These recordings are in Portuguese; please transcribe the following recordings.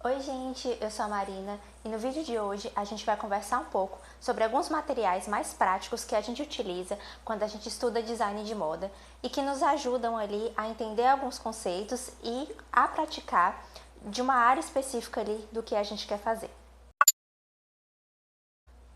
Oi gente, eu sou a Marina e no vídeo de hoje a gente vai conversar um pouco sobre alguns materiais mais práticos que a gente utiliza quando a gente estuda design de moda e que nos ajudam ali a entender alguns conceitos e a praticar de uma área específica ali do que a gente quer fazer.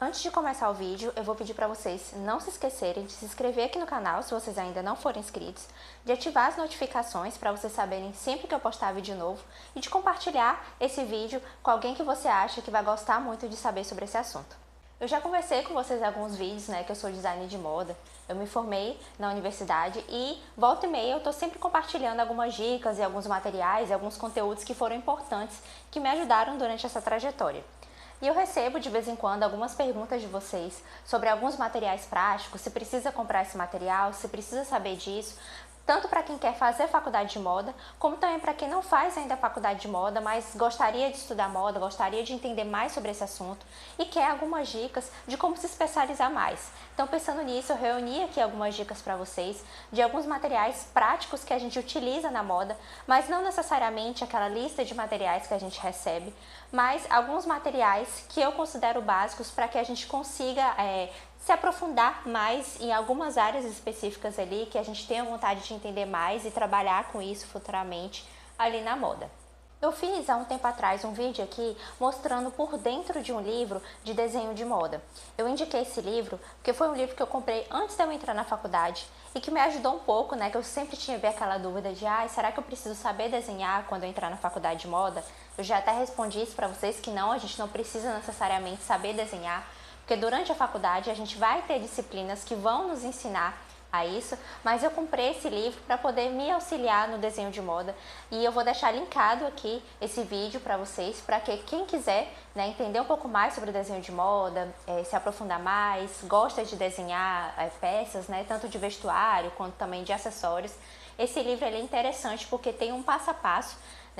Antes de começar o vídeo, eu vou pedir para vocês não se esquecerem de se inscrever aqui no canal, se vocês ainda não forem inscritos, de ativar as notificações para vocês saberem sempre que eu postar vídeo novo e de compartilhar esse vídeo com alguém que você acha que vai gostar muito de saber sobre esse assunto. Eu já conversei com vocês em alguns vídeos, que eu sou designer de moda, eu me formei na universidade e volta e meia eu estou sempre compartilhando algumas dicas e alguns materiais e alguns conteúdos que foram importantes, que me ajudaram durante essa trajetória. E eu recebo de vez em quando algumas perguntas de vocês sobre alguns materiais práticos, se precisa comprar esse material, se precisa saber disso, tanto para quem quer fazer faculdade de moda, como também para quem não faz ainda faculdade de moda, mas gostaria de estudar moda, gostaria de entender mais sobre esse assunto e quer algumas dicas de como se especializar mais. Então, pensando nisso, eu reuni aqui algumas dicas para vocês de alguns materiais práticos que a gente utiliza na moda, mas não necessariamente aquela lista de materiais que a gente recebe, mas alguns materiais que eu considero básicos para que a gente consiga se aprofundar mais em algumas áreas específicas ali, que a gente tenha vontade de entender mais e trabalhar com isso futuramente ali na moda. Eu fiz há um tempo atrás um vídeo aqui mostrando por dentro de um livro de desenho de moda. Eu indiquei esse livro porque foi um livro que eu comprei antes de eu entrar na faculdade e que me ajudou um pouco, que eu sempre tinha aquela dúvida de será que eu preciso saber desenhar quando eu entrar na faculdade de moda? Eu já até respondi isso para vocês que não, a gente não precisa necessariamente saber desenhar, porque durante a faculdade a gente vai ter disciplinas que vão nos ensinar a isso, mas eu comprei esse livro para poder me auxiliar no desenho de moda e eu vou deixar linkado aqui esse vídeo para vocês, para que quem quiser entender um pouco mais sobre desenho de moda, se aprofundar mais, gosta de desenhar peças, tanto de vestuário quanto também de acessórios. Esse livro é interessante porque tem um passo a passo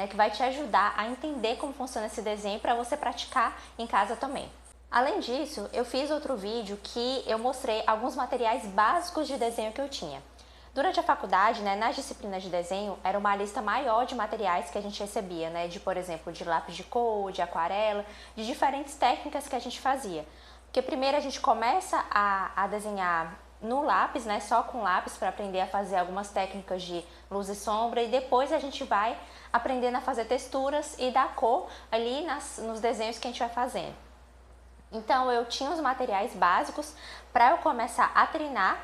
que vai te ajudar a entender como funciona esse desenho para você praticar em casa também. Além disso, eu fiz outro vídeo que eu mostrei alguns materiais básicos de desenho que eu tinha. Durante a faculdade, nas disciplinas de desenho, era uma lista maior de materiais que a gente recebia, por exemplo, de lápis de cor, de aquarela, de diferentes técnicas que a gente fazia. Porque primeiro a gente começa a desenhar no lápis, só com lápis, para aprender a fazer algumas técnicas de luz e sombra, e depois a gente vai aprendendo a fazer texturas e dar cor ali nos desenhos que a gente vai fazendo. Então eu tinha os materiais básicos para eu começar a treinar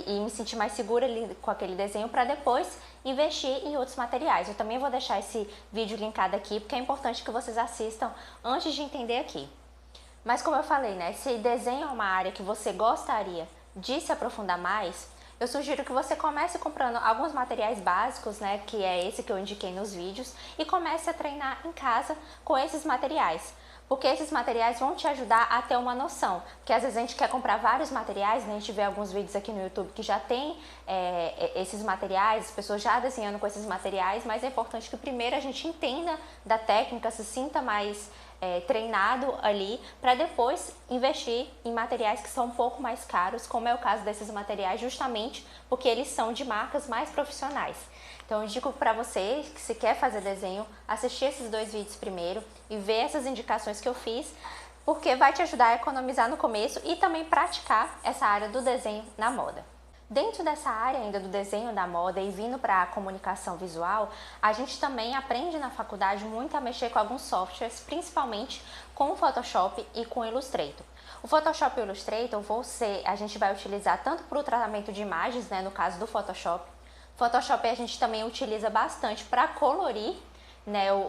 e me sentir mais segura ali com aquele desenho para depois investir em outros materiais. Eu também vou deixar esse vídeo linkado aqui porque é importante que vocês assistam antes de entender aqui. Mas como eu falei, se desenho é uma área que você gostaria de se aprofundar mais, eu sugiro que você comece comprando alguns materiais básicos, que é esse que eu indiquei nos vídeos, e comece a treinar em casa com esses materiais. Porque esses materiais vão te ajudar a ter uma noção, porque às vezes a gente quer comprar vários materiais, a gente vê alguns vídeos aqui no YouTube que já tem esses materiais, as pessoas já desenhando com esses materiais, mas é importante que primeiro a gente entenda da técnica, se sinta mais treinado ali, para depois investir em materiais que são um pouco mais caros, como é o caso desses materiais, justamente porque eles são de marcas mais profissionais. Então eu digo para você que se quer fazer desenho, assistir esses dois vídeos primeiro e ver essas indicações que eu fiz, porque vai te ajudar a economizar no começo e também praticar essa área do desenho na moda. Dentro dessa área ainda do desenho da moda e vindo para a comunicação visual, a gente também aprende na faculdade muito a mexer com alguns softwares, principalmente com o Photoshop e com o Illustrator. O Photoshop e o Illustrator a gente vai utilizar tanto para o tratamento de imagens, no caso do Photoshop. Photoshop a gente também utiliza bastante para colorir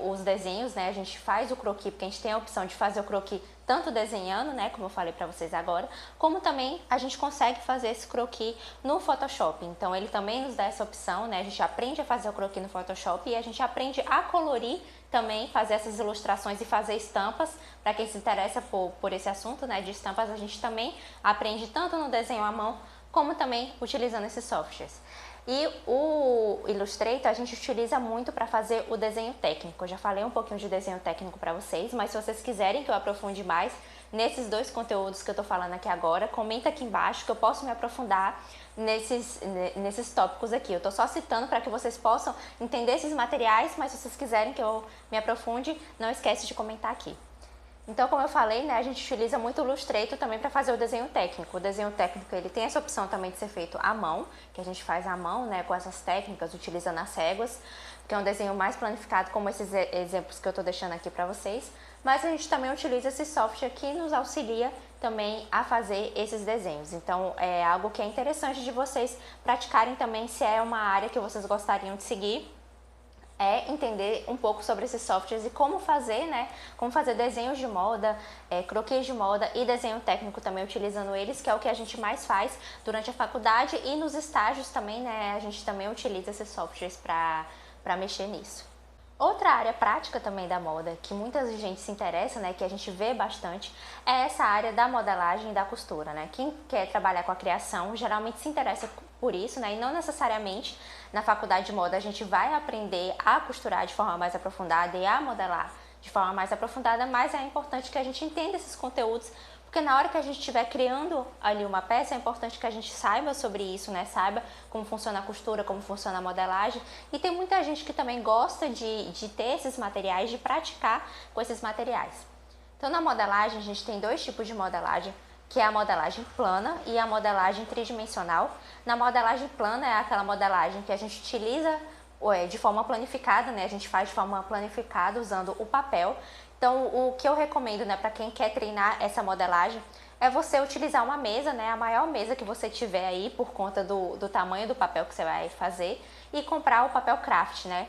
os desenhos, a gente faz o croquis, porque a gente tem a opção de fazer o croquis tanto desenhando, como eu falei para vocês agora, como também a gente consegue fazer esse croquis no Photoshop. Então ele também nos dá essa opção, a gente aprende a fazer o croquis no Photoshop e a gente aprende a colorir também, fazer essas ilustrações e fazer estampas. Para quem se interessa por esse assunto de estampas, a gente também aprende tanto no desenho à mão, como também utilizando esses softwares. E o Illustrator a gente utiliza muito para fazer o desenho técnico. Eu já falei um pouquinho de desenho técnico para vocês, mas se vocês quiserem que eu aprofunde mais nesses dois conteúdos que eu tô falando aqui agora, comenta aqui embaixo que eu posso me aprofundar nesses tópicos aqui. Eu tô só citando para que vocês possam entender esses materiais, mas se vocês quiserem que eu me aprofunde, não esquece de comentar aqui. Então, como eu falei, né, a gente utiliza muito o Illustrator também para fazer o desenho técnico. O desenho técnico ele tem essa opção também de ser feito à mão, que a gente faz à mão, né, com essas técnicas, utilizando as réguas, que é um desenho mais planificado, como esses exemplos que eu estou deixando aqui para vocês. Mas a gente também utiliza esse software que nos auxilia também a fazer esses desenhos. Então, é algo que é interessante de vocês praticarem também, se é uma área que vocês gostariam de seguir, é entender um pouco sobre esses softwares e como fazer, né? Como fazer desenhos de moda, croquis de moda e desenho técnico também utilizando eles, que é o que a gente mais faz durante a faculdade e nos estágios também, né? A gente também utiliza esses softwares para mexer nisso. Outra área prática também da moda, que muita gente se interessa, né, que a gente vê bastante, é essa área da modelagem e da costura, né? Quem quer trabalhar com a criação geralmente se interessa por isso, né? E não necessariamente na faculdade de moda a gente vai aprender a costurar de forma mais aprofundada e a modelar de forma mais aprofundada, mas é importante que a gente entenda esses conteúdos, porque na hora que a gente estiver criando ali uma peça, é importante que a gente saiba sobre isso, né? Saiba como funciona a costura, como funciona a modelagem. E tem muita gente que também gosta de ter esses materiais, de praticar com esses materiais. Então, na modelagem, a gente tem dois tipos de modelagem, que é a modelagem plana e a modelagem tridimensional. Na modelagem plana é aquela modelagem que a gente utiliza de forma planificada, né? A gente faz de forma planificada usando o papel. Então, o que eu recomendo, né, para quem quer treinar essa modelagem, é você utilizar uma mesa, né, a maior mesa que você tiver aí, por conta do tamanho do papel que você vai fazer, e comprar o papel craft, né.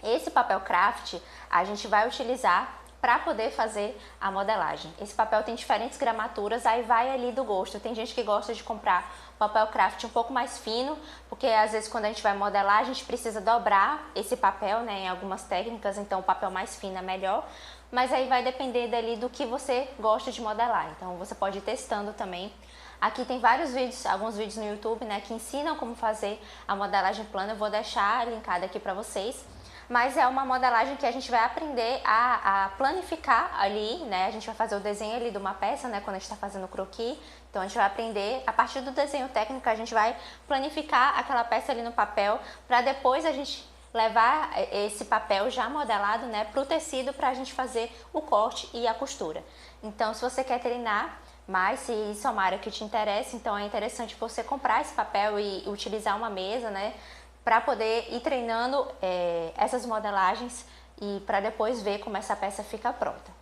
Esse papel craft a gente vai utilizar para poder fazer a modelagem. Esse papel tem diferentes gramaturas, aí vai ali do gosto. Tem gente que gosta de comprar papel craft um pouco mais fino, porque às vezes quando a gente vai modelar, a gente precisa dobrar esse papel, né, em algumas técnicas, então o papel mais fino é melhor. Mas aí vai depender dali do que você gosta de modelar. Então você pode ir testando também. Aqui tem vários vídeos, alguns vídeos no YouTube, né, que ensinam como fazer a modelagem plana. Eu vou deixar linkado aqui para vocês. Mas é uma modelagem que a gente vai aprender a planificar ali, né? A gente vai fazer o desenho ali de uma peça, né? Quando a gente está fazendo o croquis. Então a gente vai aprender, a partir do desenho técnico, a gente vai planificar aquela peça ali no papel, para depois a gente levar esse papel já modelado, né, para o tecido, para a gente fazer o corte e a costura. Então, se você quer treinar mais, se isso é uma área que te interessa, então é interessante você comprar esse papel e utilizar uma mesa, né, para poder ir treinando essas modelagens e para depois ver como essa peça fica pronta.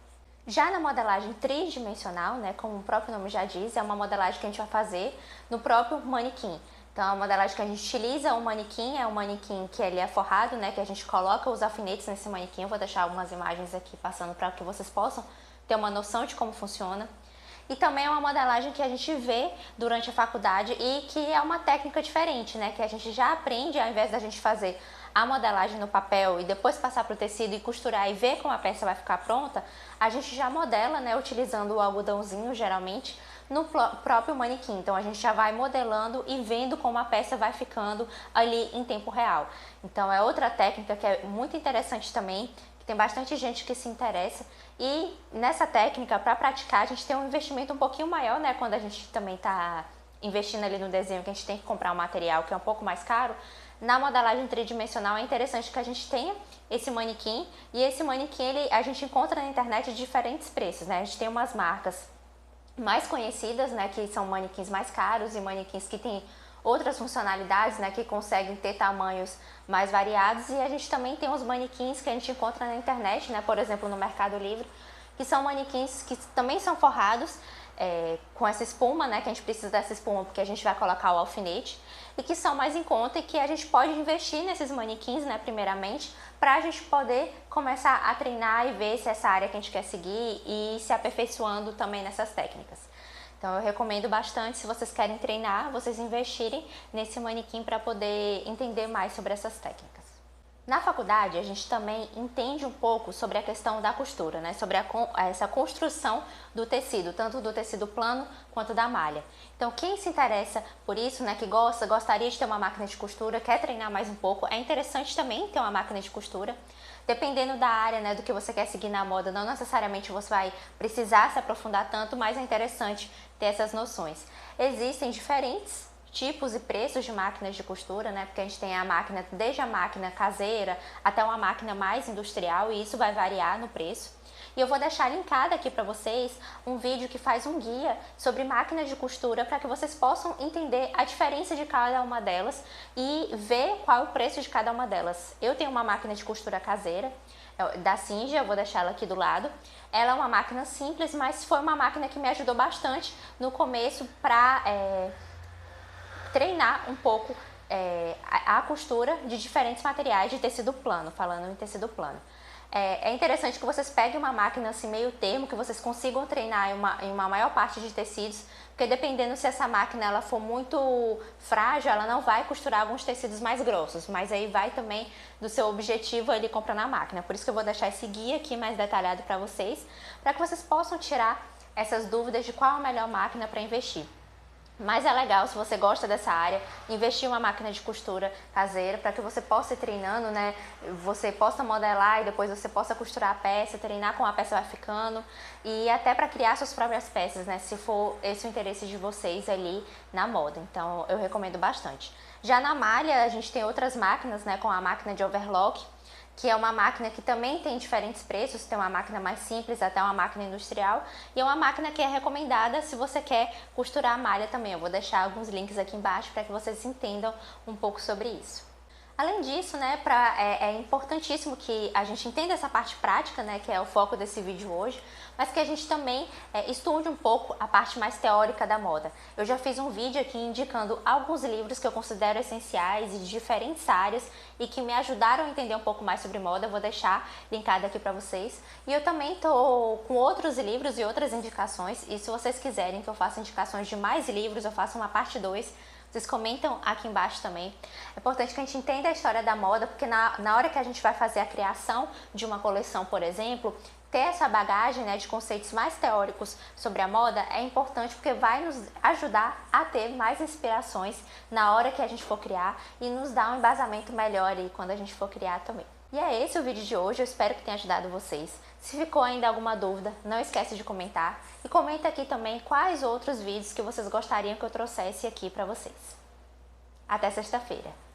Já na modelagem tridimensional, né, como o próprio nome já diz, é uma modelagem que a gente vai fazer no próprio manequim. Então, a modelagem que a gente utiliza um manequim, é um manequim que ele é forrado, né, que a gente coloca os alfinetes nesse manequim. Eu vou deixar algumas imagens aqui passando para que vocês possam ter uma noção de como funciona. E também é uma modelagem que a gente vê durante a faculdade e que é uma técnica diferente, né, que a gente já aprende, ao invés da gente fazer a modelagem no papel e depois passar para o tecido e costurar e ver como a peça vai ficar pronta, a gente já modela, né, utilizando o algodãozinho, geralmente, no próprio manequim. Então a gente já vai modelando e vendo como a peça vai ficando ali em tempo real. Então é outra técnica que é muito interessante também, que tem bastante gente que se interessa. E nessa técnica, para praticar, a gente tem um investimento um pouquinho maior, né? Quando a gente também está investindo ali no desenho, que a gente tem que comprar um material que é um pouco mais caro. Na modelagem tridimensional é interessante que a gente tenha esse manequim, e esse manequim a gente encontra na internet de diferentes preços, né? A gente tem umas marcas mais conhecidas, né, que são manequins mais caros e manequins que têm outras funcionalidades, né, que conseguem ter tamanhos mais variados, e a gente também tem os manequins que a gente encontra na internet, né, por exemplo, no Mercado Livre, que são manequins que também são forrados com essa espuma, né, que a gente precisa dessa espuma porque a gente vai colocar o alfinete, e que são mais em conta e que a gente pode investir nesses manequins, né, primeiramente, para a gente poder começar a treinar e ver se essa área que a gente quer seguir e se aperfeiçoando também nessas técnicas. Então eu recomendo bastante, se vocês querem treinar, vocês investirem nesse manequim para poder entender mais sobre essas técnicas. Na faculdade, a gente também entende um pouco sobre a questão da costura, né? Sobre essa construção do tecido, tanto do tecido plano quanto da malha. Então, quem se interessa por isso, né, que gostaria de ter uma máquina de costura, quer treinar mais um pouco, é interessante também ter uma máquina de costura. Dependendo da área, né, do que você quer seguir na moda, não necessariamente você vai precisar se aprofundar tanto, mas é interessante ter essas noções. Existem diferentes tipos e preços de máquinas de costura, né? Porque a gente tem a máquina, desde a máquina caseira até uma máquina mais industrial, e isso vai variar no preço. E eu vou deixar linkado aqui para vocês um vídeo que faz um guia sobre máquinas de costura para que vocês possam entender a diferença de cada uma delas e ver qual é o preço de cada uma delas. Eu tenho uma máquina de costura caseira da Sinja, eu vou deixar ela aqui do lado. Ela é uma máquina simples, mas foi uma máquina que me ajudou bastante no começo para treinar um pouco a costura de diferentes materiais de tecido plano, falando em tecido plano. É interessante que vocês peguem uma máquina assim meio termo, que vocês consigam treinar em uma maior parte de tecidos, porque dependendo se essa máquina ela for muito frágil, ela não vai costurar alguns tecidos mais grossos, mas aí vai também do seu objetivo ali comprando a máquina. Por isso que eu vou deixar esse guia aqui mais detalhado para vocês que vocês possam tirar essas dúvidas de qual a melhor máquina para investir. Mas é legal, se você gosta dessa área, investir em uma máquina de costura caseira para que você possa ir treinando, né? Você possa modelar e depois você possa costurar a peça, treinar como a peça vai ficando e até para criar suas próprias peças, né? Se for esse o interesse de vocês ali na moda. Então eu recomendo bastante. Já na malha, a gente tem outras máquinas, né? Com a máquina de overlock, que é uma máquina que também tem diferentes preços, tem uma máquina mais simples até uma máquina industrial, e é uma máquina que é recomendada se você quer costurar a malha também. Eu vou deixar alguns links aqui embaixo para que vocês entendam um pouco sobre isso. Além disso, né, é importantíssimo que a gente entenda essa parte prática, né, que é o foco desse vídeo hoje, mas que a gente também estude um pouco a parte mais teórica da moda. Eu já fiz um vídeo aqui indicando alguns livros que eu considero essenciais e de diferentes áreas e que me ajudaram a entender um pouco mais sobre moda. Eu vou deixar linkado aqui para vocês. E eu também tô com outros livros e outras indicações, e se vocês quiserem que eu faça indicações de mais livros, eu faço uma parte 2. Vocês comentam aqui embaixo também. É importante que a gente entenda a história da moda, porque na hora que a gente vai fazer a criação de uma coleção, por exemplo, ter essa bagagem, né, de conceitos mais teóricos sobre a moda é importante, porque vai nos ajudar a ter mais inspirações na hora que a gente for criar e nos dar um embasamento melhor aí quando a gente for criar também. E é esse o vídeo de hoje, eu espero que tenha ajudado vocês. Se ficou ainda alguma dúvida, não esquece de comentar e comenta aqui também quais outros vídeos que vocês gostariam que eu trouxesse aqui para vocês. Até sexta-feira!